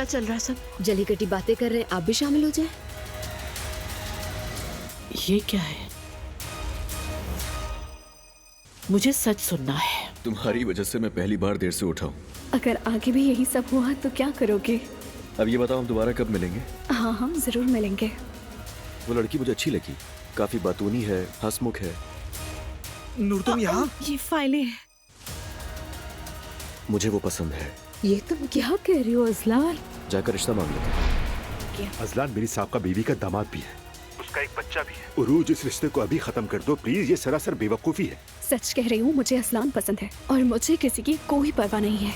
क्या चल रहा है सब? जली कटी बातें कर रहे, आप भी शामिल हो जाए। ये क्या है? मुझे सच सुनना है। तुम्हारी वजह से मैं पहली बार देर से उठा हूँ। अगर आगे भी यही सब हुआ तो क्या करोगे? अब ये बताओ हम दोबारा कब मिलेंगे? हाँ हम जरूर मिलेंगे। वो लड़की मुझे अच्छी लगी, काफी बातूनी है, हंसमुख है। नूर तुम यहाँ? ये फाइलें हैं। मुझे वो पसंद है। ये तुम क्या कह रही हो अजलान? जाकर रिश्ता मांग लेते। अजलान मेरी साहब का बीवी का दामाद भी है, उसका एक बच्चा भी है। उरूज, इस रिश्ते को अभी खत्म कर दो प्लीज, ये सरासर बेवकूफी है। सच कह रही हूँ, मुझे अजलान पसंद है और मुझे किसी की कोई परवाह नहीं है।